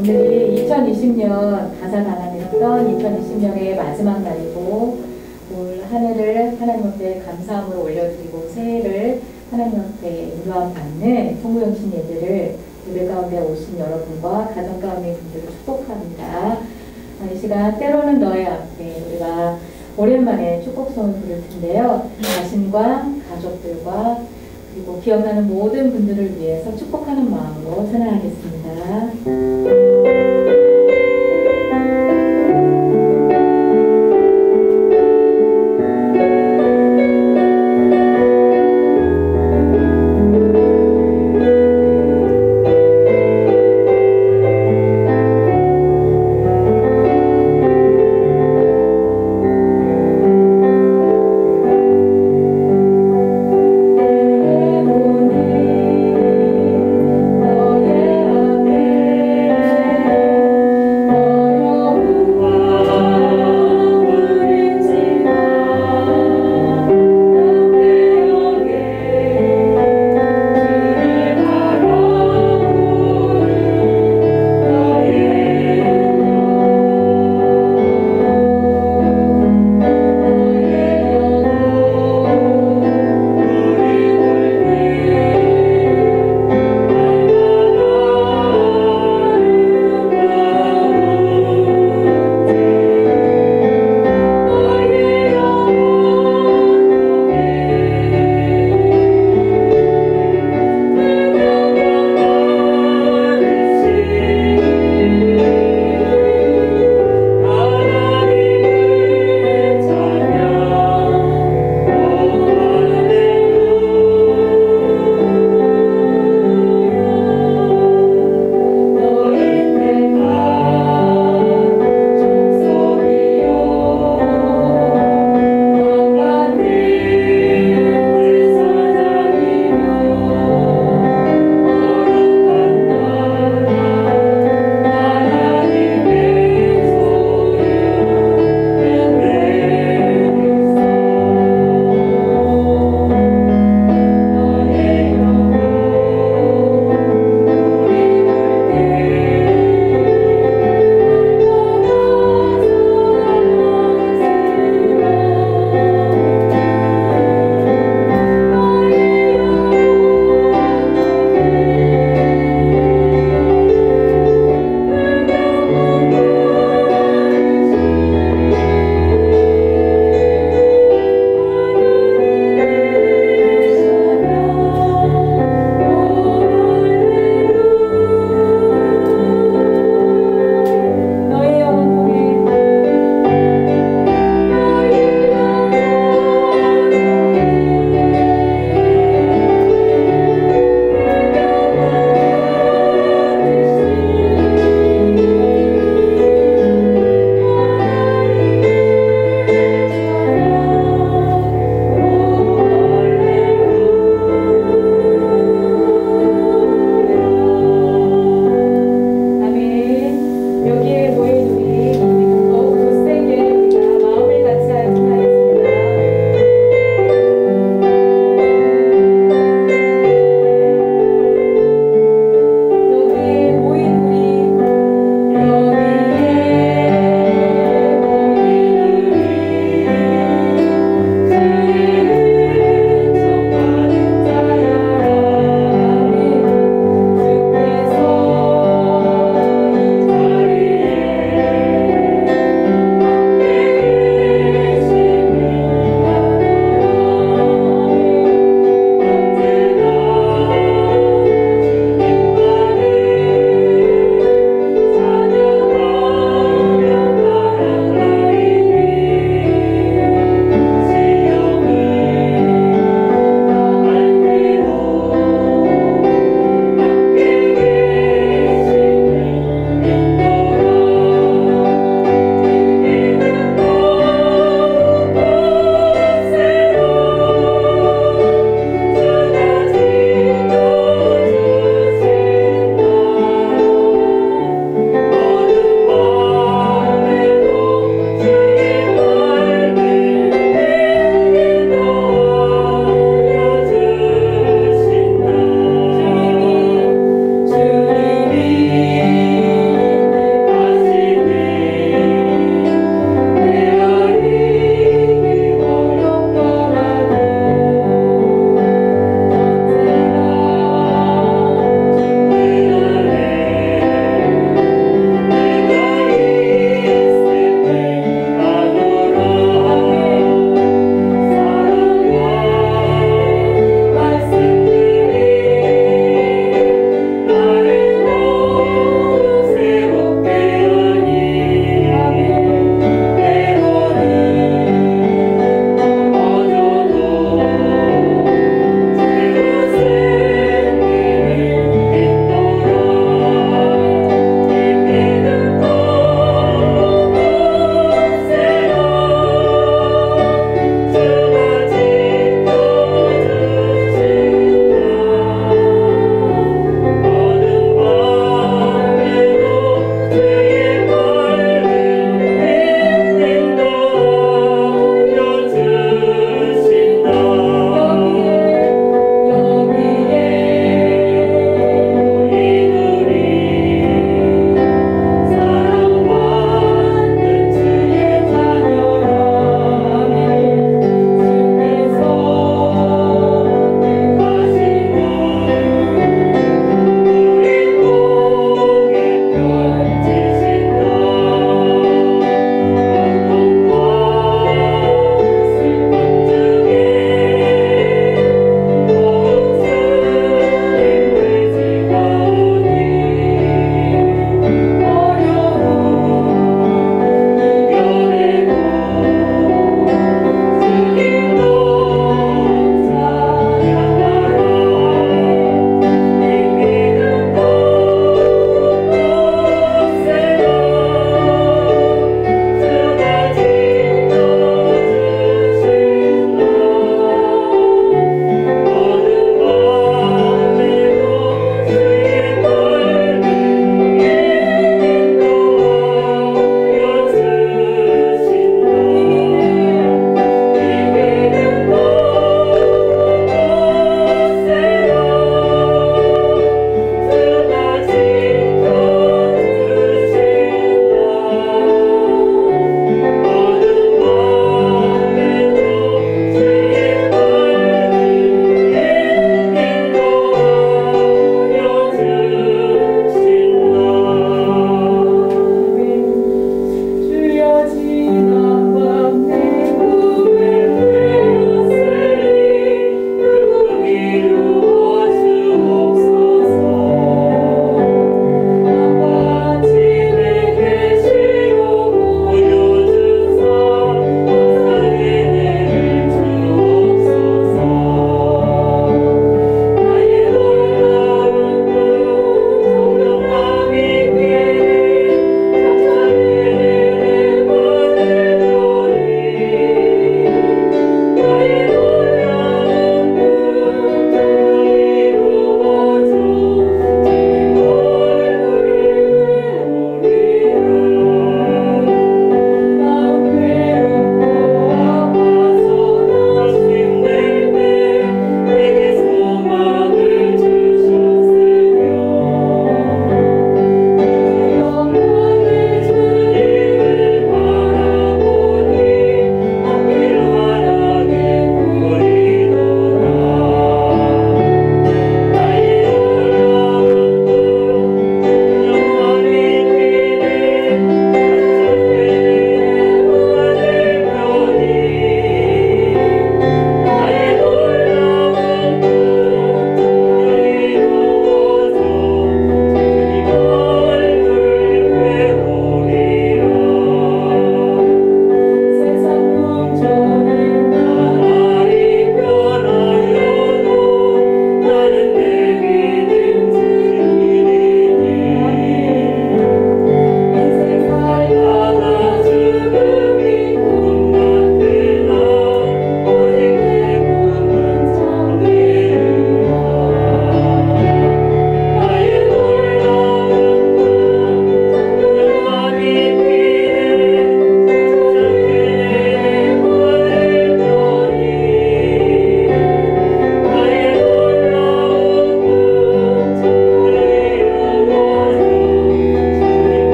오늘이 2020년 다사다난했던 2020년의 마지막 날이고 올 한 해를 하나님 앞에 감사함으로 올려드리고 새해를 하나님 앞에 인도함 받는 통구영신 예배를 예배 가운데 오신 여러분과 가정 가운데 분들을 축복합니다. 이 시간 때로는 너의 앞에 우리가 오랜만에 축복성을 부를 텐데요. 자신과 가족들과 그리고 기억나는 모든 분들을 위해서 축복하는 마음으로 찬양하겠습니다. 너의 앞에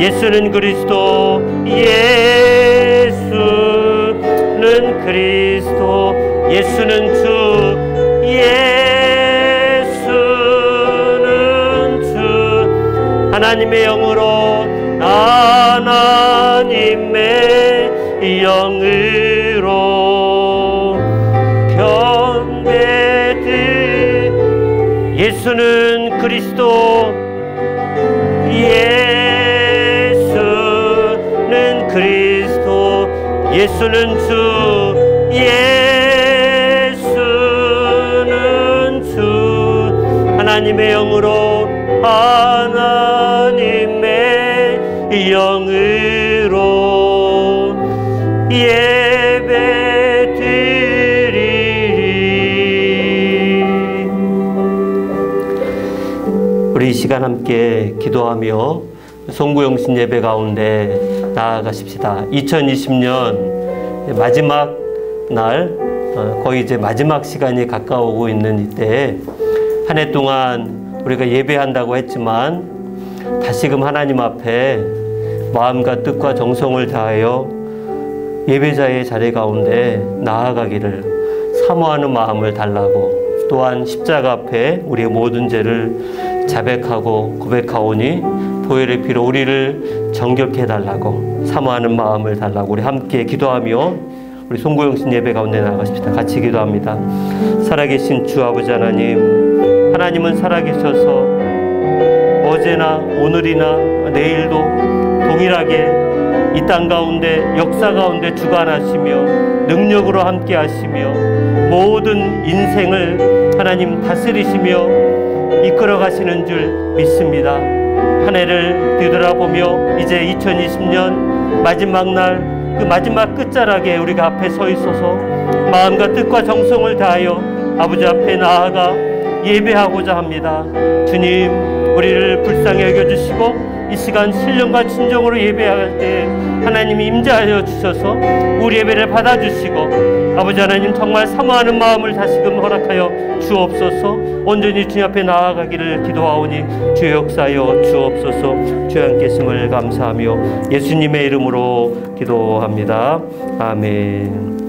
예수는 그리스도, 예수는 그리스도, 예수는 주, 예수는 주. 하나님의 영으로, 하나님의 영으로 경배드. 예수는 그리스도, 예수는 그리스도, 예수는 주, 예수는 주. 하나님의 영으로, 하나님의 영으로 예배드리리. 우리 이 시간 함께 기도하며 송구영신 예배 가운데 나아가십시다. 2020년 마지막 날, 거의 이제 마지막 시간이 가까워오고 있는 이때 한 해 동안 우리가 예배한다고 했지만 다시금 하나님 앞에 마음과 뜻과 정성을 다하여 예배자의 자리 가운데 나아가기를 사모하는 마음을 달라고, 또한 십자가 앞에 우리의 모든 죄를 자백하고 고백하오니 보혈의 피로 우리를 정결케 해달라고 사모하는 마음을 달라고 우리 함께 기도하며 우리 송구영신 예배 가운데 나아가십시다. 같이 기도합니다. 살아계신 주 아버지 하나님, 하나님은 살아계셔서 어제나 오늘이나 내일도 동일하게 이 땅 가운데 역사 가운데 주관하시며 능력으로 함께 하시며 모든 인생을 하나님 다스리시며 이끌어 가시는 줄 믿습니다. 한 해를 뒤돌아보며 이제 2020년 마지막 날, 그 마지막 끝자락에 우리가 앞에 서 있어서 마음과 뜻과 정성을 다하여 아버지 앞에 나아가 예배하고자 합니다. 주님, 우리를 불쌍히 여겨주시고 이 시간 신령과 진정으로 예배할 때 하나님이 임재하여 주셔서 우리 예배를 받아주시고 아버지 하나님 정말 사모하는 마음을 다시금 허락하여 주옵소서. 온전히 주님 앞에 나아가기를 기도하오니 주의 역사여 주옵소서. 주의 함께 있음을 감사하며 예수님의 이름으로 기도합니다. 아멘.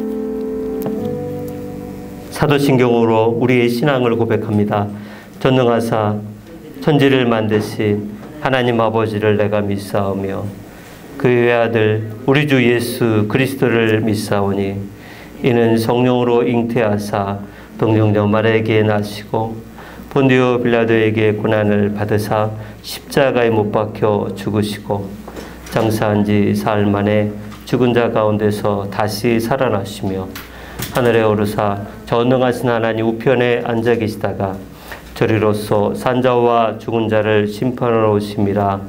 사도신경으로 우리의 신앙을 고백합니다. 전능하사 천지를 만드신 하나님 아버지를 내가 믿사오며 그의 외아들 우리 주 예수 그리스도를 믿사오니 이는 성령으로 잉태하사 동정녀 마리아에게 나시고 본디오 빌라도에게 고난을 받으사 십자가에 못 박혀 죽으시고 장사한 지 사흘 만에 죽은 자 가운데서 다시 살아나시며 하늘에 오르사 전능하신 하나님 우편에 앉아 계시다가 저리로서 산자와 죽은 자를 심판하러 오심이라.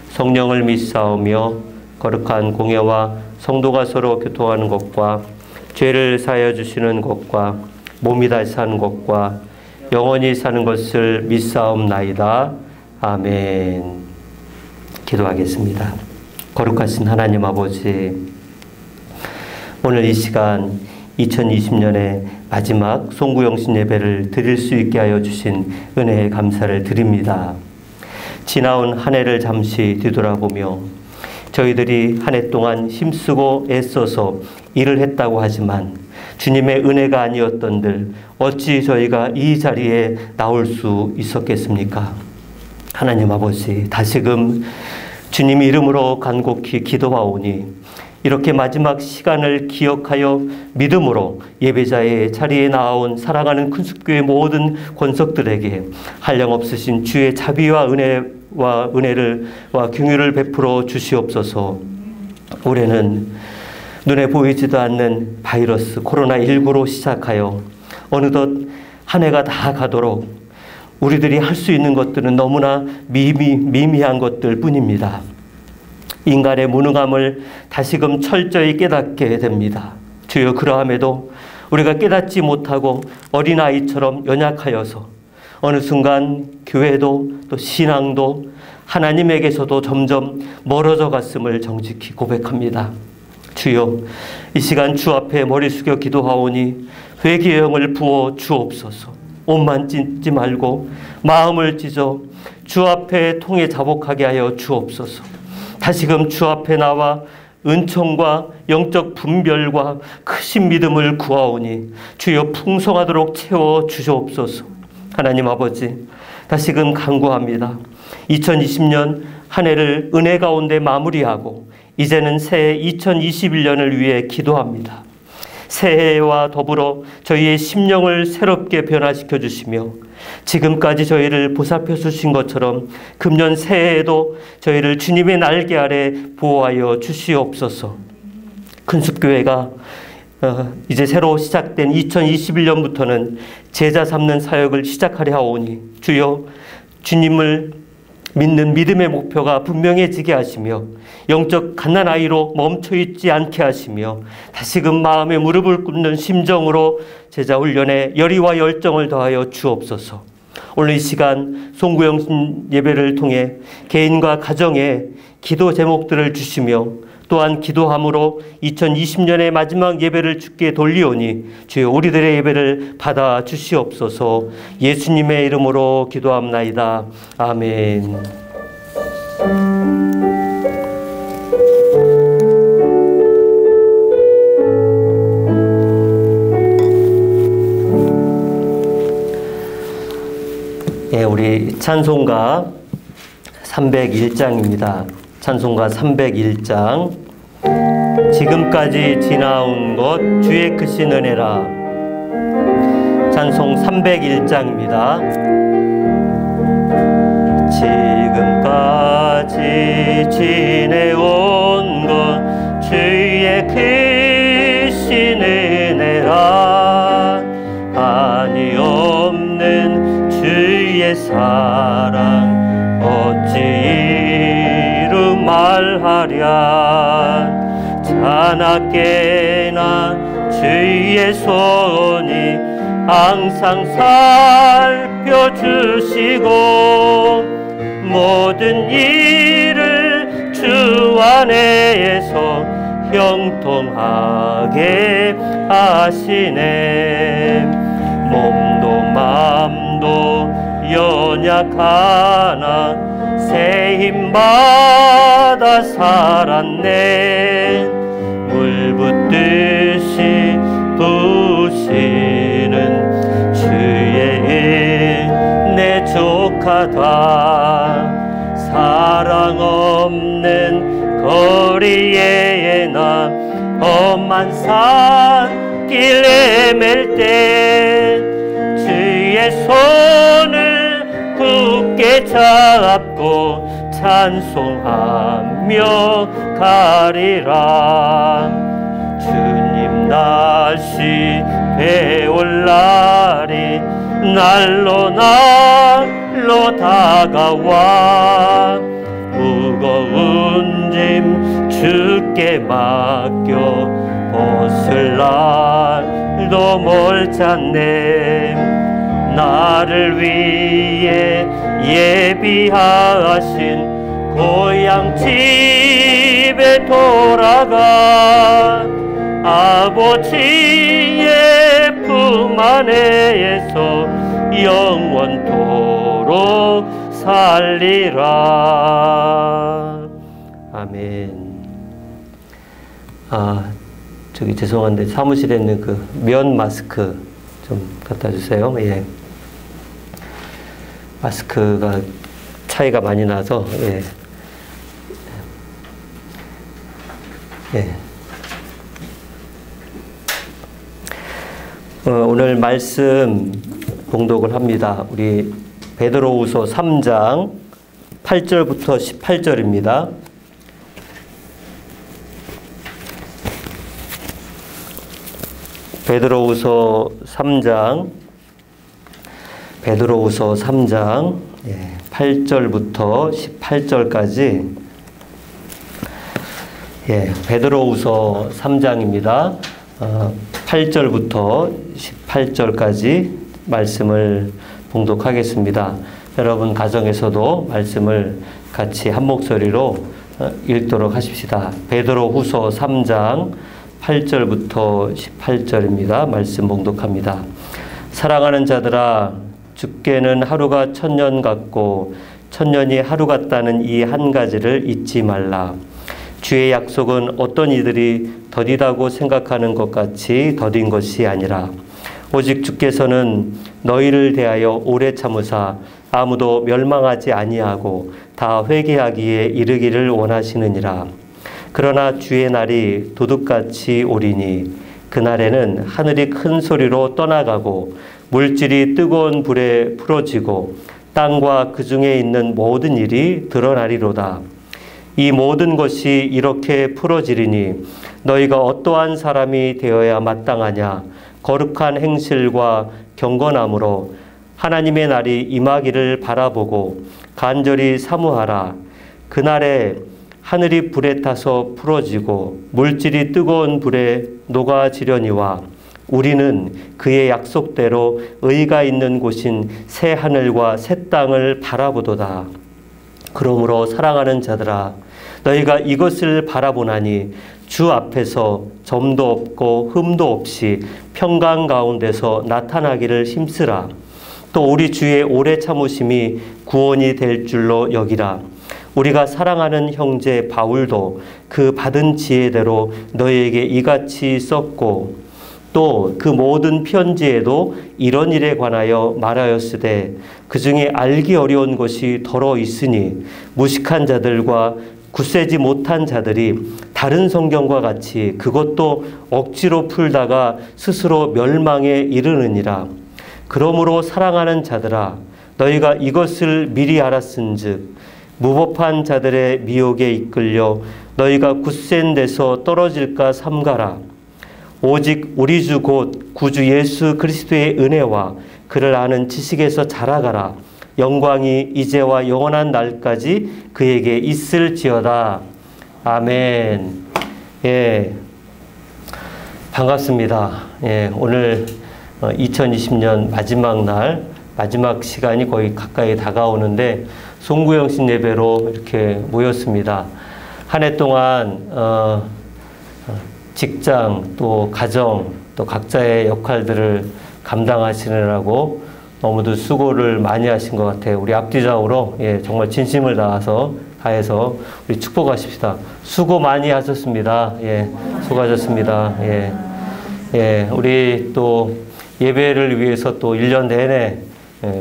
성령을 믿사오며 거룩한 공예와 성도가 서로 교통하는 것과 죄를 사하여 주시는 것과 몸이 다시 사는 것과 영원히 사는 것을 믿사옵나이다. 아멘. 기도하겠습니다. 거룩하신 하나님 아버지, 오늘 이 시간 2020년의 마지막 송구영신 예배를 드릴 수 있게 하여 주신 은혜에 감사를 드립니다. 지나온 한 해를 잠시 뒤돌아보며 저희들이 한 해 동안 힘쓰고 애써서 일을 했다고 하지만 주님의 은혜가 아니었던들 어찌 저희가 이 자리에 나올 수 있었겠습니까? 하나님 아버지, 다시금 주님 이름으로 간곡히 기도하오니 이렇게 마지막 시간을 기억하여 믿음으로 예배자의 자리에 나온 사랑하는 큰숲교회 모든 권석들에게 한량없으신 주의 자비와 은혜를 긍휼을 베풀어 주시옵소서. 올해는 눈에 보이지도 않는 바이러스 코로나19로 시작하여 어느덧 한 해가 다 가도록 우리들이 할 수 있는 것들은 너무나 미미한 것들 뿐입니다. 인간의 무능함을 다시금 철저히 깨닫게 됩니다. 주여, 그러함에도 우리가 깨닫지 못하고 어린아이처럼 연약하여서 어느 순간 교회도 또 신앙도 하나님에게서도 점점 멀어져 갔음을 정직히 고백합니다. 주여, 이 시간 주 앞에 머리 숙여 기도하오니 회개의 영을 부어 주옵소서. 옷만 찢지 말고 마음을 찢어 주 앞에 통해 자복하게 하여 주옵소서. 다시금 주 앞에 나와 은총과 영적 분별과 크신 믿음을 구하오니 주여 풍성하도록 채워 주시옵소서. 하나님 아버지, 다시금 간구합니다. 2020년 한 해를 은혜 가운데 마무리하고 이제는 새해 2021년을 위해 기도합니다. 새해와 더불어 저희의 심령을 새롭게 변화시켜 주시며 지금까지 저희를 보살펴 주신 것처럼 금년 새해에도 저희를 주님의 날개 아래 보호하여 주시옵소서. 큰숲교회가 이제 새로 시작된 2021년부터는 제자 삼는 사역을 시작하려 하오니 주여 주님을 믿는 믿음의 목표가 분명해지게 하시며 영적 갓난아이로 멈춰있지 않게 하시며 다시금 마음에 무릎을 꿇는 심정으로 제자 훈련에 열의와 열정을 더하여 주옵소서. 오늘 이 시간 송구영 예배를 통해 개인과 가정에 기도 제목들을 주시며 또한 기도함으로 2020년의 마지막 예배를 주께 돌리오니 주여 우리들의 예배를 받아 주시옵소서. 예수님의 이름으로 기도합나이다. 아멘. 예, 우리 찬송가 301장입니다. 찬송가 301장. 지금까지 지나온 것 주의 크신 은혜라. 찬송 301장입니다. 지금까지 지내온 것 주의 크신 은혜라. 한이 없는 주의 사랑 어찌 이루 말하랴. 자나깨나 주의 손이 항상 살펴주시고 모든 일을 주 안에서 형통하게 하시네. 몸도 마음도 연약하나 새 힘받아 살았네. 물 붓듯이 부시는 주의 은혜 족하다. 사랑 없는 거리에 나 험한 산길 헤맬 때 주의 손을 굳게 잡고 찬송하며 가리라. 주님 다시 배울 날이 날로 날로 다가와. 무거운 짐 주께 맡겨 벗을 날도 멀잖네. 나를 위해 예비하신 고향 집에 돌아가 아버지의 품 안에서 영원토록 살리라. 아멘. 저기 죄송한데 사무실에 있는 그 면 마스크 좀 갖다 주세요. 예. 마스크가 차이가 많이 나서, 예. 예. 오늘 말씀 봉독을 합니다. 우리 베드로후서 3장 8절부터 18절입니다. 베드로후서 3장 8절부터 18절까지 베드로후서 3장입니다. 8절부터 18절까지 말씀을 봉독하겠습니다. 여러분 가정에서도 말씀을 같이 한 목소리로 읽도록 하십시다. 베드로후서 3장 8절부터 18절입니다. 말씀 봉독합니다. 사랑하는 자들아, 주께는 하루가 1000년 같고 천년이 하루 같다는 이 한 가지를 잊지 말라. 주의 약속은 어떤 이들이 더디다고 생각하는 것 같이 더딘 것이 아니라 오직 주께서는 너희를 대하여 오래 참으사 아무도 멸망하지 아니하고 다 회개하기에 이르기를 원하시느니라. 그러나 주의 날이 도둑같이 오리니 그날에는 하늘이 큰 소리로 떠나가고 물질이 뜨거운 불에 풀어지고 땅과 그 중에 있는 모든 일이 드러나리로다. 이 모든 것이 이렇게 풀어지리니 너희가 어떠한 사람이 되어야 마땅하냐. 거룩한 행실과 경건함으로 하나님의 날이 임하기를 바라보고 간절히 사모하라. 그날에 하늘이 불에 타서 풀어지고 물질이 뜨거운 불에 녹아지려니와 우리는 그의 약속대로 의가 있는 곳인 새 하늘과 새 땅을 바라보도다. 그러므로 사랑하는 자들아, 너희가 이것을 바라보나니 주 앞에서 점도 없고 흠도 없이 평강 가운데서 나타나기를 힘쓰라. 또 우리 주의 오래 참으심이 구원이 될 줄로 여기라. 우리가 사랑하는 형제 바울도 그 받은 지혜대로 너희에게 이같이 썼고 또 그 모든 편지에도 이런 일에 관하여 말하였으되 그 중에 알기 어려운 것이 더러 있으니 무식한 자들과 굳세지 못한 자들이 다른 성경과 같이 그것도 억지로 풀다가 스스로 멸망에 이르느니라. 그러므로 사랑하는 자들아, 너희가 이것을 미리 알았은즉 무법한 자들의 미혹에 이끌려 너희가 굳센 데서 떨어질까 삼가라. 오직 우리 주 곧 구주 예수 그리스도의 은혜와 그를 아는 지식에서 자라가라. 영광이 이제와 영원한 날까지 그에게 있을지어다. 아멘. 예, 반갑습니다. 예, 오늘 2020년 마지막 날, 마지막 시간이 거의 가까이 다가오는데 송구영신 예배로 이렇게 모였습니다. 한 해 동안 직장 또 가정 또 각자의 역할들을 감당하시느라고 너무도 수고를 많이 하신 것 같아요. 우리 앞뒤좌우로 정말 진심을 다해서 우리 축복하십시다. 수고 많이 하셨습니다. 수고하셨습니다. 우리 또 예배를 위해서 또 1년 내내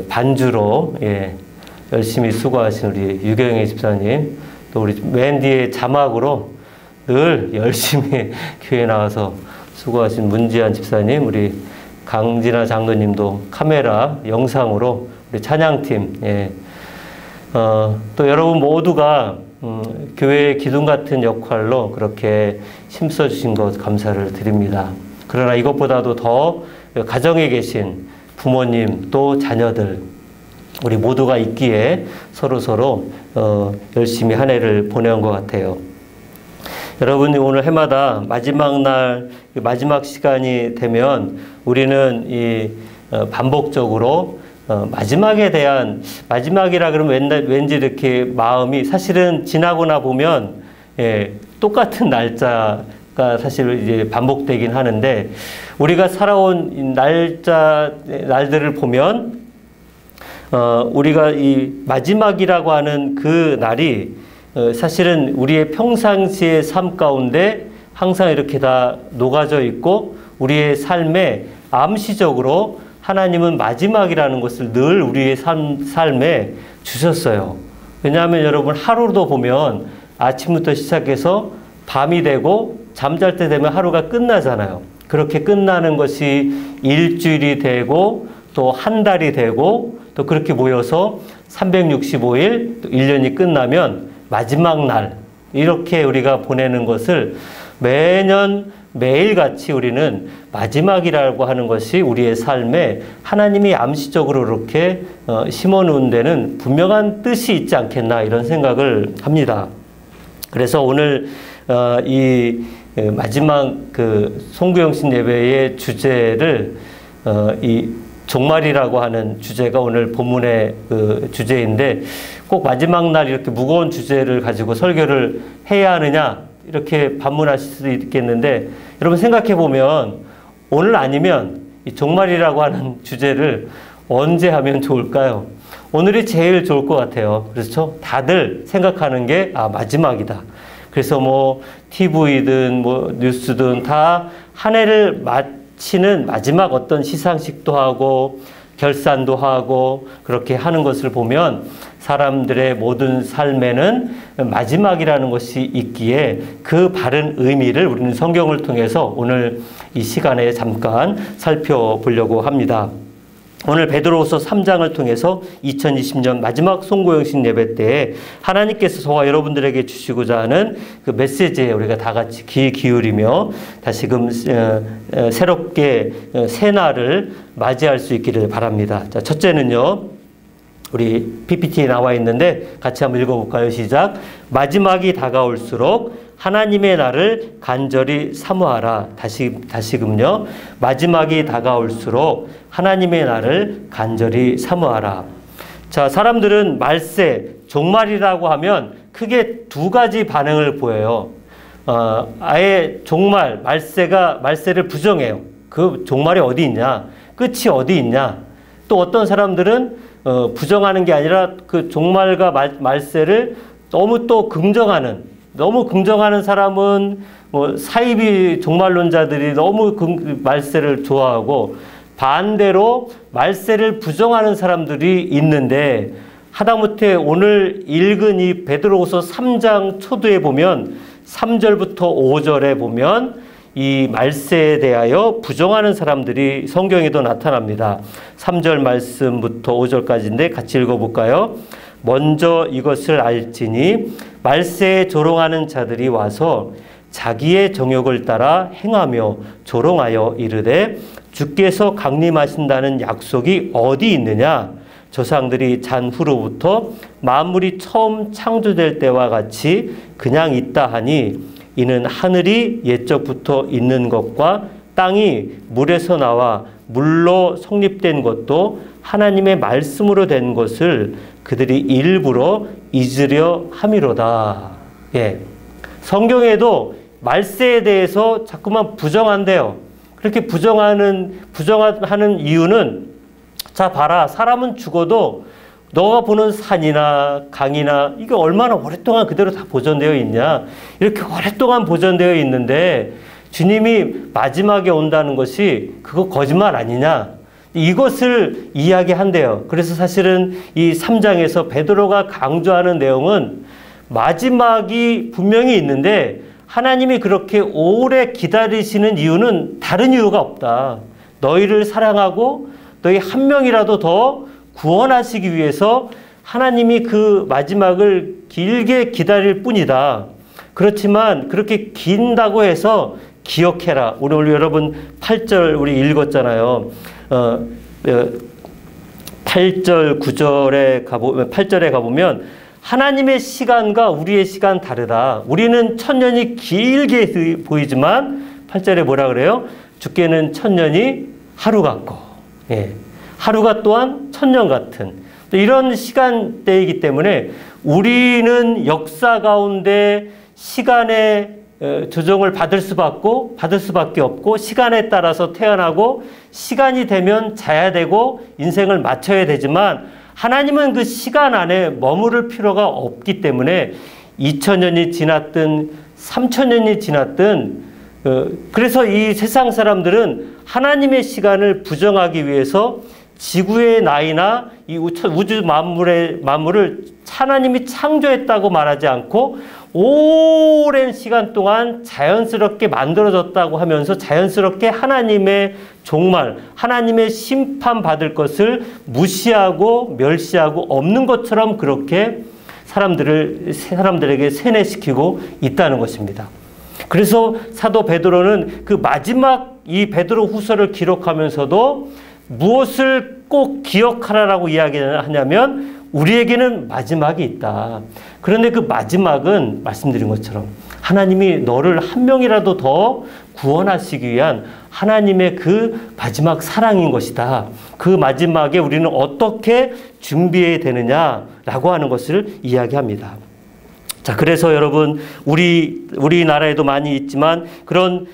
반주로 열심히 수고하신 우리 유경혜 집사님, 또 우리 맨 뒤에 자막으로 늘 열심히 교회 나와서 수고하신 문지한 집사님, 우리 강진아 장로님도 카메라 영상으로 우리 찬양팀, 또 여러분 모두가 교회의 기둥 같은 역할로 그렇게 힘써주신 것 감사를 드립니다. 그러나 이것보다도 더 가정에 계신 부모님 또 자녀들 우리 모두가 있기에 서로 열심히 한 해를 보내온 것 같아요. 여러분이 오늘 해마다 마지막 날, 마지막 시간이 되면 우리는 반복적으로 마지막에 대한, 마지막이라 그러면 왠지 이렇게 마음이 사실은 지나고나 보면 똑같은 날짜가 사실 이제 반복되긴 하는데 우리가 살아온 날들을 보면 우리가 이 마지막이라고 하는 그 날이 사실은 우리의 평상시의 삶 가운데 항상 이렇게 다 녹아져 있고 우리의 삶에 암시적으로 하나님은 마지막이라는 것을 늘 우리의 삶에 주셨어요. 왜냐하면 여러분 하루도 보면 아침부터 시작해서 밤이 되고 잠잘 때 되면 하루가 끝나잖아요. 그렇게 끝나는 것이 일주일이 되고 또 한 달이 되고 또 그렇게 모여서 365일 또 1년이 끝나면 마지막 날 이렇게 우리가 보내는 것을 매년 매일같이 우리는 마지막이라고 하는 것이 우리의 삶에 하나님이 암시적으로 이렇게 심어놓은 데는 분명한 뜻이 있지 않겠나 이런 생각을 합니다. 그래서 오늘 이 마지막 그 송구영신 예배의 주제를 이 종말이라고 하는 주제가 오늘 본문의 그 주제인데 꼭 마지막 날 이렇게 무거운 주제를 가지고 설교를 해야 하느냐 이렇게 반문하실 수도 있겠는데 여러분 생각해 보면 오늘 아니면 이 종말이라고 하는 주제를 언제 하면 좋을까요? 오늘이 제일 좋을 것 같아요. 그렇죠? 다들 생각하는 게 마지막이다. 그래서 뭐 TV든 뭐 뉴스든 다 한 해를 마치는 마지막 어떤 시상식도 하고 결산도 하고 그렇게 하는 것을 보면 사람들의 모든 삶에는 마지막이라는 것이 있기에 그 바른 의미를 우리는 성경을 통해서 오늘 이 시간에 잠깐 살펴보려고 합니다. 오늘 베드로후서 3장을 통해서 2020년 마지막 송구영신 예배 때에 하나님께서 저와 여러분들에게 주시고자 하는 그 메시지에 우리가 다 같이 귀 기울이며 다시금 새롭게 새날을 맞이할 수 있기를 바랍니다. 자, 첫째는요. 우리 PPT에 나와 있는데 같이 한번 읽어볼까요? 시작. 마지막이 다가올수록 하나님의 날을 간절히 사모하라. 다시금요. 마지막이 다가올수록 하나님의 날을 간절히 사모하라. 자, 사람들은 말세, 종말이라고 하면 크게 두 가지 반응을 보여요. 아예 종말, 말세를 부정해요. 그 종말이 어디 있냐? 끝이 어디 있냐? 또 어떤 사람들은 부정하는 게 아니라 그 종말과 말세를 너무 또 너무 긍정하는 사람은 뭐 사이비 종말론자들이 너무 말세를 좋아하고 반대로 말세를 부정하는 사람들이 있는데 하다못해 오늘 읽은 이 베드로후서 3장 초두에 보면 3절부터 5절에 보면 이 말세에 대하여 부정하는 사람들이 성경에도 나타납니다. 3절 말씀부터 5절까지인데 같이 읽어볼까요? 먼저 이것을 알지니 말세에 조롱하는 자들이 와서 자기의 정욕을 따라 행하며 조롱하여 이르되 주께서 강림하신다는 약속이 어디 있느냐? 조상들이 잔 후로부터 만물이 처음 창조될 때와 같이 그냥 있다 하니 이는 하늘이 옛적부터 있는 것과 땅이 물에서 나와 물로 성립된 것도 하나님의 말씀으로 된 것을 그들이 일부러 잊으려 함이로다. 예. 성경에도 말세에 대해서 자꾸만 부정한대요. 그렇게 부정하는 이유는 자 봐라, 사람은 죽어도 너가 보는 산이나 강이나 이게 얼마나 오랫동안 그대로 다 보존되어 있냐. 이렇게 오랫동안 보존되어 있는데 주님이 마지막에 온다는 것이 그거 거짓말 아니냐. 이것을 이야기한대요. 그래서 사실은 이 3장에서 베드로가 강조하는 내용은 마지막이 분명히 있는데 하나님이 그렇게 오래 기다리시는 이유는 다른 이유가 없다. 너희를 사랑하고 너희 한 명이라도 더 구원하시기 위해서 하나님이 그 마지막을 길게 기다릴 뿐이다. 그렇지만 그렇게 긴다고 해서 기억해라. 오늘 여러분 8절 우리 읽었잖아요. 8절 9절에 8절에 가보면 하나님의 시간과 우리의 시간 다르다. 우리는 천년이 길게 보이지만 8절에 뭐라 그래요? 주께는 천년이 하루 같고, 예. 하루가 또한 천년 같은 이런 시간대이기 때문에 우리는 역사 가운데 시간의 조정을 받을 수밖에 없고 시간에 따라서 태어나고 시간이 되면 자야 되고 인생을 마쳐야 되지만 하나님은 그 시간 안에 머무를 필요가 없기 때문에 2000년이 지났든 3000년이 지났든 그래서 이 세상 사람들은 하나님의 시간을 부정하기 위해서 지구의 나이나 이 우주 만물을 하나님이 창조했다고 말하지 않고 오랜 시간 동안 자연스럽게 만들어졌다고 하면서 자연스럽게 하나님의 종말, 하나님의 심판받을 것을 무시하고 멸시하고 없는 것처럼 그렇게 사람들에게 세뇌시키고 있다는 것입니다. 그래서 사도 베드로는 그 마지막 이 베드로 후서를 기록하면서도 무엇을 꼭 기억하라라고 이야기하냐면 우리에게는 마지막이 있다. 그런데 그 마지막은 말씀드린 것처럼 하나님이 너를 한 명이라도 더 구원하시기 위한 하나님의 그 마지막 사랑인 것이다. 그 마지막에 우리는 어떻게 준비해야 되느냐라고 하는 것을 이야기합니다. 자, 그래서 여러분 우리나라에도 많이 있지만 그런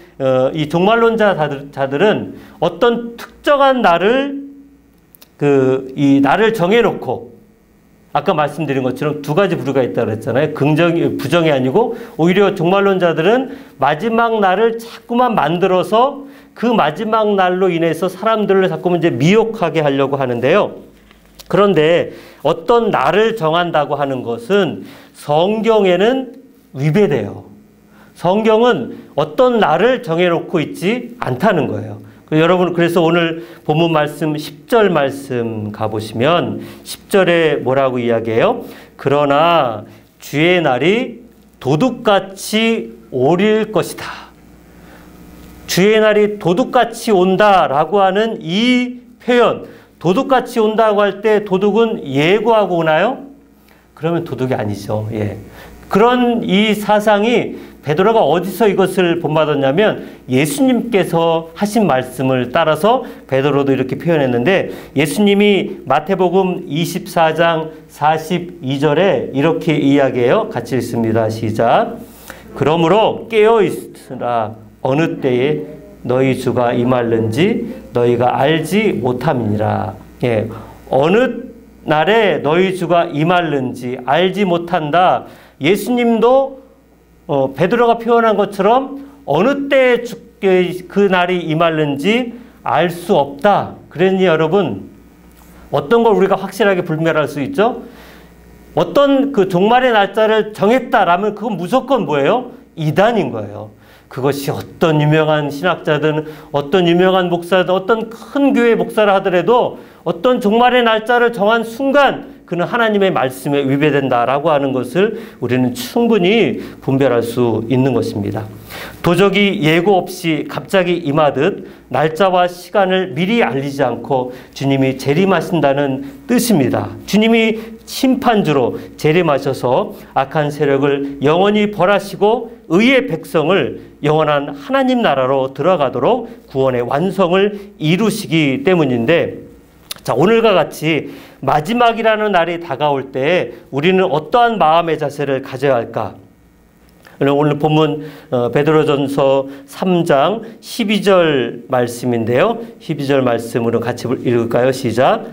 이 종말론자들은 어떤 특정한 날을 이 날을 정해놓고 아까 말씀드린 것처럼 두 가지 부류가 있다고 그랬잖아요. 부정이 아니고 오히려 종말론자들은 마지막 날을 자꾸만 만들어서 그 마지막 날로 인해서 사람들을 자꾸만 이제 미혹하게 하려고 하는데요. 그런데 어떤 날을 정한다고 하는 것은 성경에는 위배돼요. 성경은 어떤 날을 정해놓고 있지 않다는 거예요. 여러분, 그래서 오늘 본문 말씀 10절 말씀 가보시면 10절에 뭐라고 이야기해요? 그러나 주의 날이 도둑같이 오릴 것이다. 주의 날이 도둑같이 온다라고 하는 이 표현, 도둑같이 온다고 할 때 도둑은 예고하고 오나요? 그러면 도둑이 아니죠. 예. 그런 이 사상이 베드로가 어디서 이것을 본받았냐면 예수님께서 하신 말씀을 따라서 베드로도 이렇게 표현했는데, 예수님이 마태복음 24장 42절에 이렇게 이야기해요. 같이 읽습니다. 시작. 그러므로 깨어있으라. 어느 때에 너희 주가 임할는지 너희가 알지 못함이니라. 예. 어느 날에 너희 주가 임할는지 알지 못한다. 예수님도 베드로가 표현한 것처럼 어느 때에 그 날이 임할는지 알 수 없다. 그러니 여러분, 어떤 걸 우리가 확실하게 분별할 수 있죠? 어떤 그 종말의 날짜를 정했다라면 그건 무조건 뭐예요? 이단인 거예요. 그것이 어떤 유명한 신학자든 어떤 유명한 목사든 어떤 큰 교회 목사를 하더라도 어떤 종말의 날짜를 정한 순간 그는 하나님의 말씀에 위배된다라고 하는 것을 우리는 충분히 분별할 수 있는 것입니다. 도적이 예고 없이 갑자기 임하듯 날짜와 시간을 미리 알리지 않고 주님이 재림하신다는 뜻입니다. 주님이 심판주로 재림하셔서 악한 세력을 영원히 벌하시고 의의 백성을 영원한 하나님 나라로 들어가도록 구원의 완성을 이루시기 때문인데, 자, 오늘과 같이 마지막이라는 날이 다가올 때 우리는 어떠한 마음의 자세를 가져야 할까? 오늘 본문 베드로전서 3장 12절 말씀인데요. 12절 말씀으로 같이 읽을까요? 시작.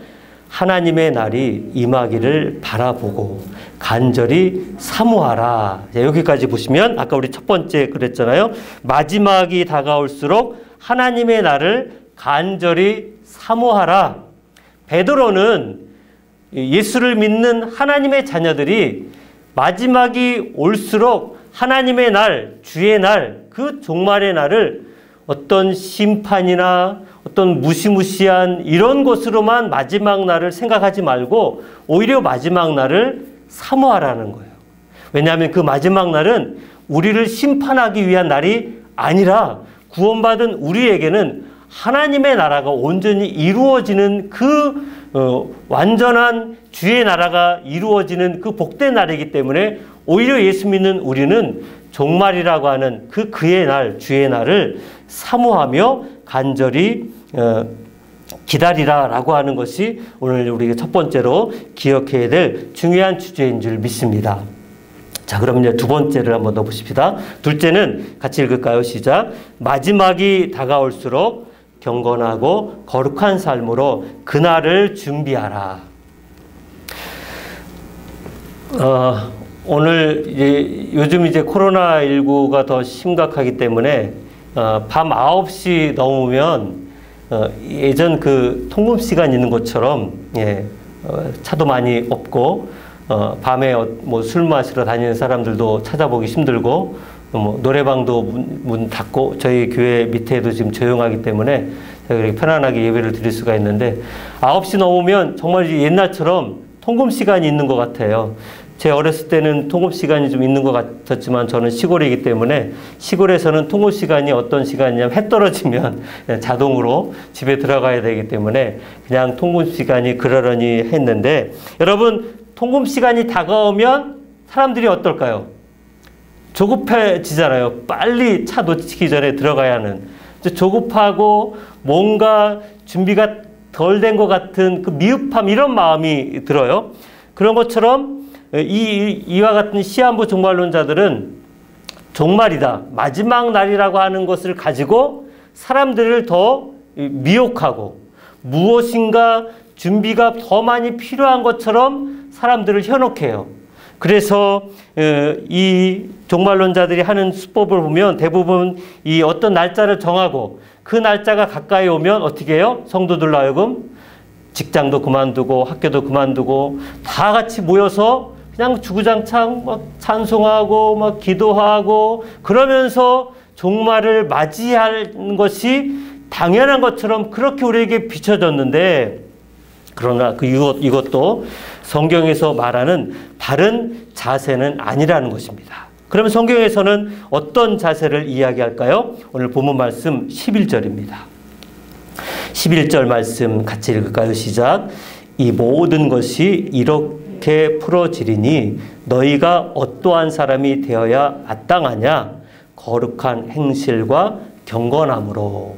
하나님의 날이 임하기를 바라보고 간절히 사모하라. 여기까지 보시면 아까 우리 첫 번째 그랬잖아요. 마지막이 다가올수록 하나님의 날을 간절히 사모하라. 베드로는 예수를 믿는 하나님의 자녀들이 마지막이 올수록 하나님의 날, 주의 날, 그 종말의 날을 어떤 심판이나 어떤 무시무시한 이런 것으로만 마지막 날을 생각하지 말고 오히려 마지막 날을 사모하라는 거예요. 왜냐하면 그 마지막 날은 우리를 심판하기 위한 날이 아니라 구원받은 우리에게는 하나님의 나라가 온전히 이루어지는 그 완전한 주의 나라가 이루어지는 그 복된 날이기 때문에 오히려 예수 믿는 우리는 종말이라고 하는 그의 날, 주의 날을 사모하며 간절히 기다리라라고 하는 것이 오늘 우리가 첫 번째로 기억해야 될 중요한 주제인 줄 믿습니다. 자, 그럼 이제 두 번째를 한번 더 보십시다. 둘째는 같이 읽을까요? 시작. 마지막이 다가올수록 경건하고 거룩한 삶으로 그날을 준비하라. 오늘 요즘 이제 코로나19가 더 심각하기 때문에 밤 9시 넘으면 예전 그 통금 시간 있는 것처럼 차도 많이 없고 밤에 뭐 술 마시러 다니는 사람들도 찾아보기 힘들고 뭐 노래방도 문 닫고 저희 교회 밑에도 지금 조용하기 때문에 그렇게 편안하게 예배를 드릴 수가 있는데 9시 넘으면 정말 옛날처럼 통금 시간이 있는 것 같아요. 제 어렸을 때는 통금 시간이 좀 있는 것 같았지만 저는 시골이기 때문에 시골에서는 통금 시간이 어떤 시간이냐면 해 떨어지면 자동으로 집에 들어가야 되기 때문에 그냥 통금 시간이 그러려니 했는데, 여러분 통금 시간이 다가오면 사람들이 어떨까요? 조급해지잖아요. 빨리 차 놓치기 전에 들어가야 하는. 조급하고 뭔가 준비가 덜 된 것 같은 그 미흡함, 이런 마음이 들어요. 그런 것처럼 이와 같은 시한부 종말론자들은 종말이다, 마지막 날이라고 하는 것을 가지고 사람들을 더 미혹하고 무엇인가 준비가 더 많이 필요한 것처럼 사람들을 현혹해요. 그래서 이 종말론자들이 하는 수법을 보면 대부분 이 어떤 날짜를 정하고 그 날짜가 가까이 오면 어떻게 해요? 성도들로 하여금 직장도 그만두고 학교도 그만두고 다 같이 모여서 그냥 주구장창 막 찬송하고 막 기도하고 그러면서 종말을 맞이하는 것이 당연한 것처럼 그렇게 우리에게 비춰졌는데, 그러나 이것도 성경에서 말하는 바른 자세는 아니라는 것입니다. 그러면 성경에서는 어떤 자세를 이야기할까요? 오늘 본문 말씀 11절입니다. 11절 말씀 같이 읽을까요? 시작. 이 모든 것이 이렇게 풀어지리니 너희가 어떠한 사람이 되어야 마땅하냐? 거룩한 행실과 경건함으로.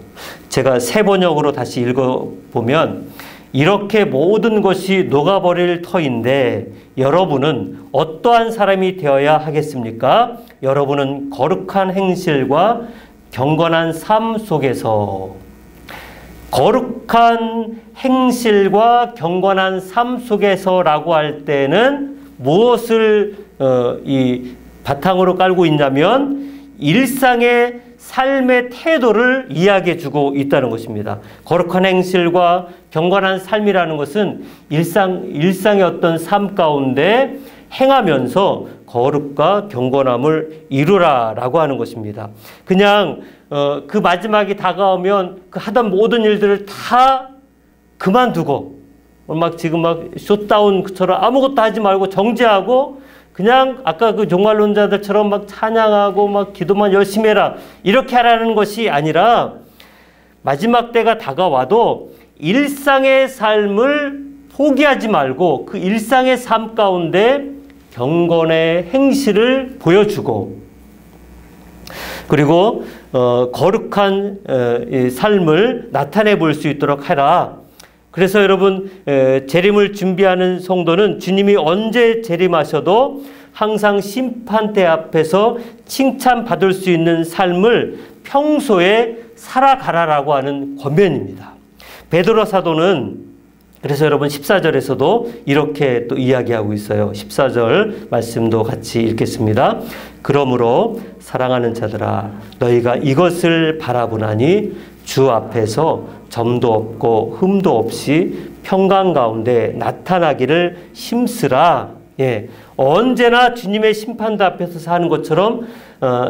제가 새 번역으로 다시 읽어보면 이렇게 모든 것이 녹아버릴 터인데 여러분은 어떠한 사람이 되어야 하겠습니까? 여러분은 거룩한 행실과 경건한 삶 속에서. 거룩한 행실과 경건한 삶 속에서라고 할 때는 무엇을 이 바탕으로 깔고 있냐면 일상의 삶의 태도를 이야기해 주고 있다는 것입니다. 거룩한 행실과 경건한 삶이라는 것은 일상의 어떤 삶 가운데 행하면서 거룩과 경건함을 이루라라고 하는 것입니다. 그냥 그 마지막이 다가오면 그 하던 모든 일들을 다 그만두고 막 지금 막 셧다운처럼 아무것도 하지 말고 정지하고 그냥 아까 그 종말론자들처럼 막 찬양하고 막 기도만 열심히 해라 이렇게 하라는 것이 아니라 마지막 때가 다가와도 일상의 삶을 포기하지 말고 그 일상의 삶 가운데 경건의 행실을 보여주고 그리고 거룩한 삶을 나타내 볼 수 있도록 해라. 그래서 여러분 재림을 준비하는 성도는 주님이 언제 재림하셔도 항상 심판대 앞에서 칭찬받을 수 있는 삶을 평소에 살아가라라고 하는 권면입니다. 베드로 사도는 그래서 여러분 14절에서도 이렇게 또 이야기하고 있어요. 14절 말씀도 같이 읽겠습니다. 그러므로 사랑하는 자들아 너희가 이것을 바라보나니 주 앞에서 점도 없고 흠도 없이 평강 가운데 나타나기를 힘쓰라. 예, 언제나 주님의 심판대 앞에서 사는 것처럼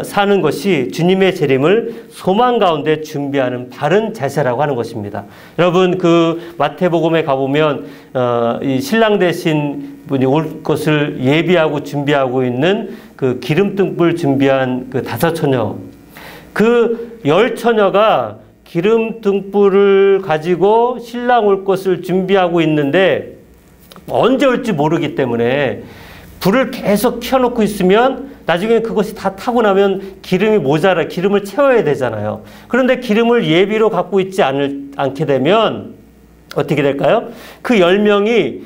사는 것이 주님의 재림을 소망 가운데 준비하는 바른 자세라고 하는 것입니다. 여러분 그 마태복음에 가보면 이 신랑 되신 분이 올 것을 예비하고 준비하고 있는 그 기름등불 준비한 그 5처녀, 그 10처녀가 기름 등불을 가지고 신랑 올 것을 준비하고 있는데 언제 올지 모르기 때문에 불을 계속 켜놓고 있으면 나중에 그것이 다 타고 나면 기름이 모자라 기름을 채워야 되잖아요. 그런데 기름을 예비로 갖고 있지 않게 되면 어떻게 될까요? 그 10명이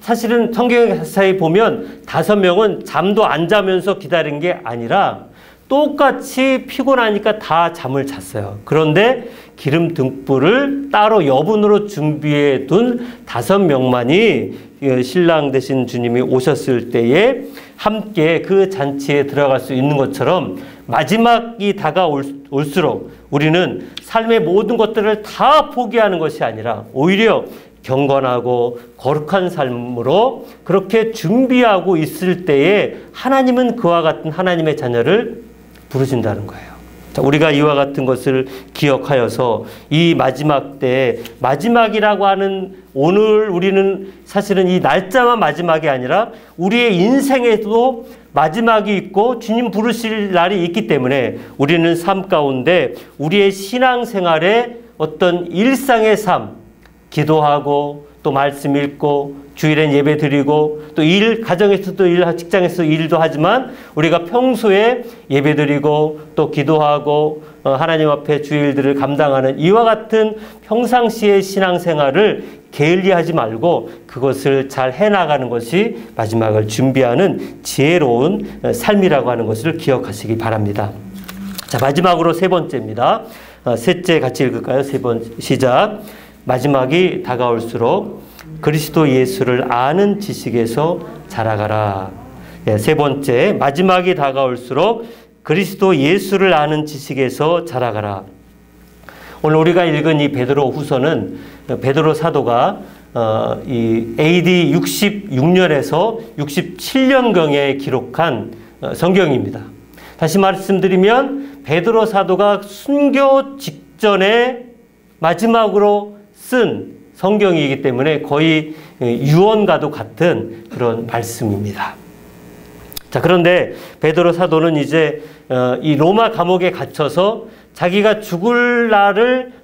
사실은 성경에 자세히 보면 5명은 잠도 안 자면서 기다린 게 아니라 똑같이 피곤하니까 다 잠을 잤어요. 그런데 기름 등불을 따로 여분으로 준비해 둔 5명만이 신랑 되신 주님이 오셨을 때에 함께 그 잔치에 들어갈 수 있는 것처럼 마지막이 다가올수록 우리는 삶의 모든 것들을 다 포기하는 것이 아니라 오히려 경건하고 거룩한 삶으로 그렇게 준비하고 있을 때에 하나님은 그와 같은 하나님의 자녀를 부르신다는 거예요. 자, 우리가 이와 같은 것을 기억하여서 이 마지막 때 마지막이라고 하는 오늘 우리는 사실은 이 날짜만 마지막이 아니라 우리의 인생에도 마지막이 있고 주님 부르실 날이 있기 때문에 우리는 삶 가운데 우리의 신앙생활의 어떤 일상의 삶, 기도하고 또 말씀 읽고 주일엔 예배 드리고 또 가정에서도 직장에서 일도 하지만 우리가 평소에 예배 드리고 또 기도하고 하나님 앞에 주일들을 감당하는 이와 같은 평상시의 신앙생활을 게을리하지 말고 그것을 잘 해나가는 것이 마지막을 준비하는 지혜로운 삶이라고 하는 것을 기억하시기 바랍니다. 자, 마지막으로 3번째입니다. 셋째 같이 읽을까요? 3번 시작. 마지막이 다가올수록 그리스도 예수를 아는 지식에서 자라가라. 예, 세 번째, 마지막이 다가올수록 그리스도 예수를 아는 지식에서 자라가라. 오늘 우리가 읽은 이 베드로 후서는 베드로 사도가 이 AD 66년에서 67년경에 기록한 성경입니다. 다시 말씀드리면 베드로 사도가 순교 직전에 마지막으로 쓴 성경이기 때문에 거의 유언과도 같은 그런 말씀입니다. 자, 그런데 베드로 사도는 이제 이 로마 감옥에 갇혀서 자기가 죽을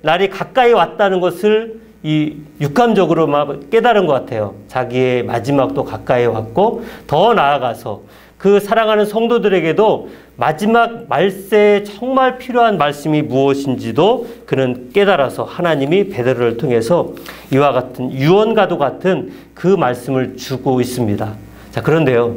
날이 가까이 왔다는 것을 이 육감적으로 막 깨달은 것 같아요. 자기의 마지막도 가까이 왔고, 더 나아가서 그 사랑하는 성도들에게도 마지막 말세에 정말 필요한 말씀이 무엇인지도 그는 깨달아서 하나님이 베드로를 통해서 이와 같은 유언과도 같은 그 말씀을 주고 있습니다. 자, 그런데요,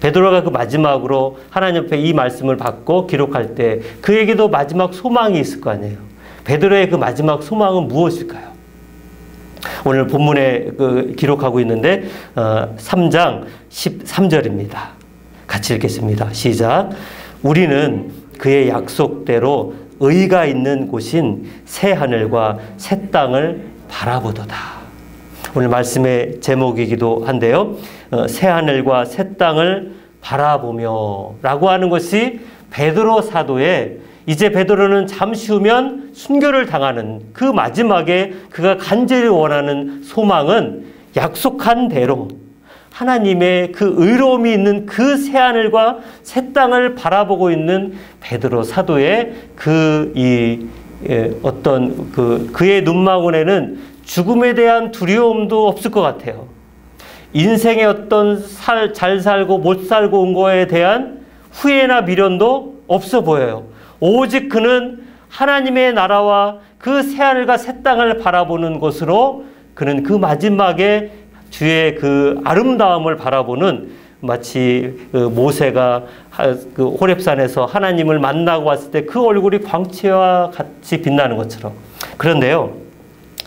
베드로가 그 마지막으로 하나님 앞에 이 말씀을 받고 기록할 때 그에게도 마지막 소망이 있을 거 아니에요. 베드로의 그 마지막 소망은 무엇일까요? 오늘 본문에 기록하고 있는데 3장 13절입니다. 같이 읽겠습니다. 시작. 우리는 그의 약속대로 의가 있는 곳인 새 하늘과 새 땅을 바라보도다. 오늘 말씀의 제목이기도 한데요. 새 하늘과 새 땅을 바라보며 라고 하는 것이 베드로 사도의, 이제 베드로는 잠시 후면 순교를 당하는 그 마지막에 그가 간절히 원하는 소망은 약속한 대로 하나님의 그 의로움이 있는 그 새하늘과 새 땅을 바라보고 있는 베드로 사도의 그의 눈망울에는 죽음에 대한 두려움도 없을 것 같아요. 인생의 어떤 잘 살고 못 살고 온 거에 대한 후회나 미련도 없어 보여요. 오직 그는 하나님의 나라와 그 새하늘과 새 땅을 바라보는 것으로 그는 그 마지막에 주의 그 아름다움을 바라보는, 마치 모세가 그 호렙산에서 하나님을 만나고 왔을 때 그 얼굴이 광채와 같이 빛나는 것처럼. 그런데요,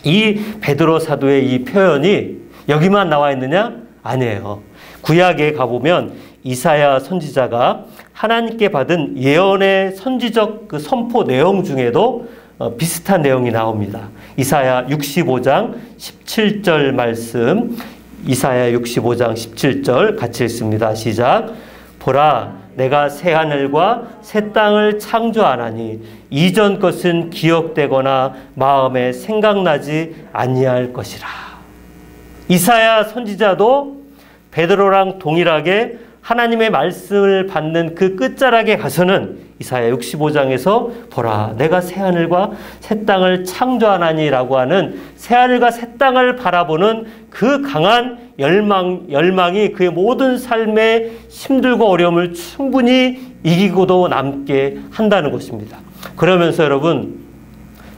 이 베드로 사도의 이 표현이 여기만 나와 있느냐? 아니에요. 구약에 가보면 이사야 선지자가 하나님께 받은 예언의 선지적 그 선포 내용 중에도 비슷한 내용이 나옵니다. 이사야 65장 17절 말씀, 이사야 65장 17절 같이 읽습니다. 시작. 보라, 내가 새 하늘과 새 땅을 창조하나니 이전 것은 기억되거나 마음에 생각나지 아니할 것이라. 이사야 선지자도 베드로랑 동일하게 하나님의 말씀을 받는 그 끝자락에 가서는 이사야 65장에서 보라, 내가 새하늘과 새 땅을 창조하나니라고 하는 새하늘과 새 땅을 바라보는 그 강한 열망이 그의 모든 삶의 힘들고 어려움을 충분히 이기고도 남게 한다는 것입니다. 그러면서 여러분,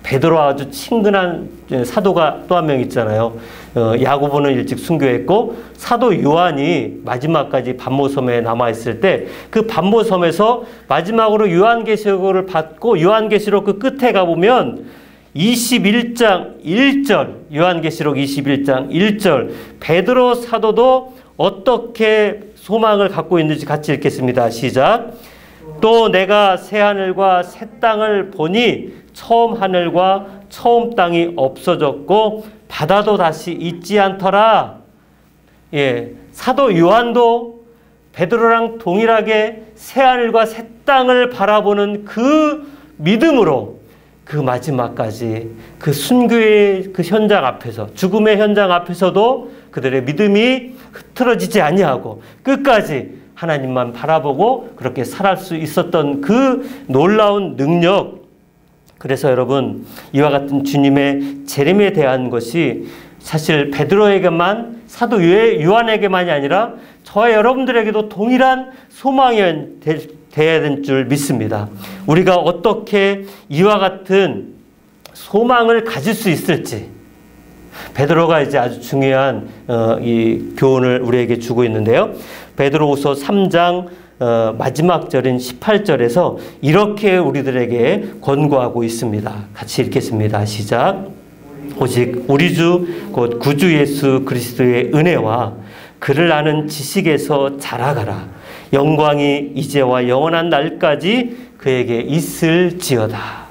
베드로와 아주 친근한 사도가 또 한 명 있잖아요. 야고보는 일찍 순교했고 사도 요한이 마지막까지 반모섬에 남아있을 때 그 반모섬에서 마지막으로 요한계시록을 받고 요한계시록 그 끝에 가보면 21장 1절, 요한계시록 21장 1절, 베드로 사도도 어떻게 소망을 갖고 있는지 같이 읽겠습니다. 시작. 또 내가 새 하늘과 새 땅을 보니 처음 하늘과 처음 땅이 없어졌고 바다도 다시 있지 않더라. 예, 사도 요한도 베드로랑 동일하게 새 하늘과 새 땅을 바라보는 그 믿음으로 그 마지막까지 그 순교의 그 현장 앞에서, 죽음의 현장 앞에서도 그들의 믿음이 흐트러지지 아니하고 끝까지 하나님만 바라보고 그렇게 살아갈 수 있었던 그 놀라운 능력. 그래서 여러분, 이와 같은 주님의 재림에 대한 것이 사실 베드로에게만, 사도 요한에게만이 아니라 저와 여러분들에게도 동일한 소망이 되어야 될 줄 믿습니다. 우리가 어떻게 이와 같은 소망을 가질 수 있을지, 베드로가 이제 아주 중요한 이 교훈을 우리에게 주고 있는데요. 베드로후서 3장 마지막 절인 18절에서 이렇게 우리들에게 권고하고 있습니다. 같이 읽겠습니다. 시작. 오직 우리 주 곧 구주 예수 그리스도의 은혜와 그를 아는 지식에서 자라가라. 영광이 이제와 영원한 날까지 그에게 있을지어다.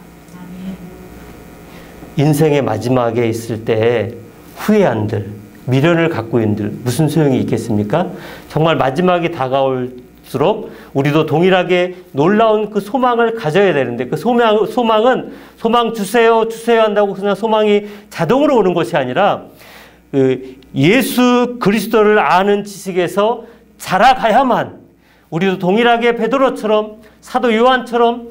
인생의 마지막에 있을 때 후회한들, 미련을 갖고 있는들 무슨 소용이 있겠습니까? 정말 마지막이 다가올수록 우리도 동일하게 놀라운 그 소망을 가져야 되는데, 그 소망은 소망 주세요 한다고 그냥 소망이 자동으로 오는 것이 아니라 예수 그리스도를 아는 지식에서 자라가야만 우리도 동일하게 베드로처럼, 사도 요한처럼,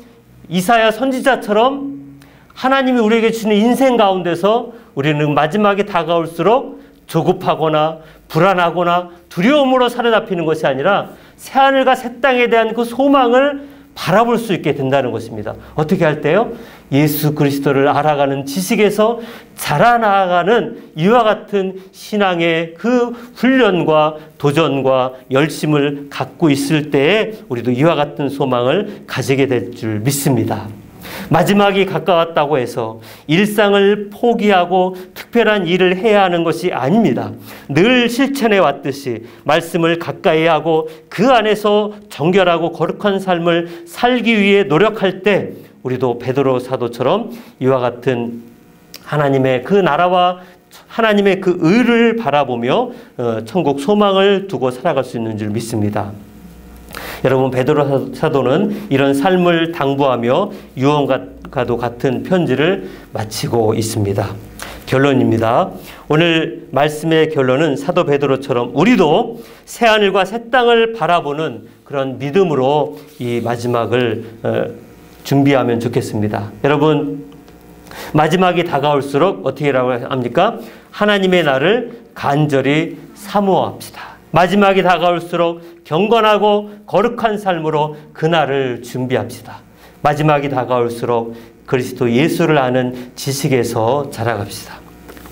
이사야 선지자처럼 하나님이 우리에게 주는 인생 가운데서 우리는 마지막이 다가올수록 조급하거나 불안하거나 두려움으로 사로잡히는 것이 아니라 새하늘과 새 땅에 대한 그 소망을 바라볼 수 있게 된다는 것입니다. 어떻게 할 때요? 예수 그리스도를 알아가는 지식에서 자라나가는 이와 같은 신앙의 그 훈련과 도전과 열심을 갖고 있을 때에 우리도 이와 같은 소망을 가지게 될 줄 믿습니다. 마지막이 가까웠다고 해서 일상을 포기하고 특별한 일을 해야 하는 것이 아닙니다. 늘 실천해 왔듯이 말씀을 가까이 하고 그 안에서 정결하고 거룩한 삶을 살기 위해 노력할 때 우리도 베드로 사도처럼 이와 같은 하나님의 그 나라와 하나님의 그 의를 바라보며 천국 소망을 두고 살아갈 수 있는 줄 믿습니다. 여러분, 베드로 사도는 이런 삶을 당부하며 유언과도 같은 편지를 마치고 있습니다. 결론입니다. 오늘 말씀의 결론은 사도 베드로처럼 우리도 새하늘과 새 땅을 바라보는 그런 믿음으로 이 마지막을 준비하면 좋겠습니다. 여러분, 마지막이 다가올수록 어떻게 합니까? 하나님의 날을 간절히 사모합시다. 마지막이 다가올수록 경건하고 거룩한 삶으로 그날을 준비합시다. 마지막이 다가올수록 그리스도 예수를 아는 지식에서 자라갑시다.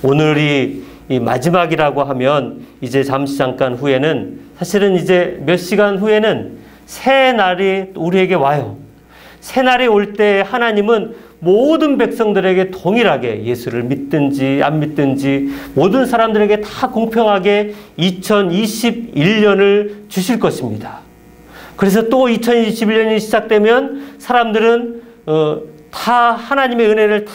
오늘이 이 마지막이라고 하면 이제 잠깐 후에는, 사실은 이제 몇 시간 후에는 새 날이 우리에게 와요. 새 날이 올 때 하나님은 모든 백성들에게 동일하게 예수를 믿든지 안 믿든지 모든 사람들에게 다 공평하게 2021년을 주실 것입니다. 그래서 또 2021년이 시작되면 사람들은 다 하나님의 은혜를 다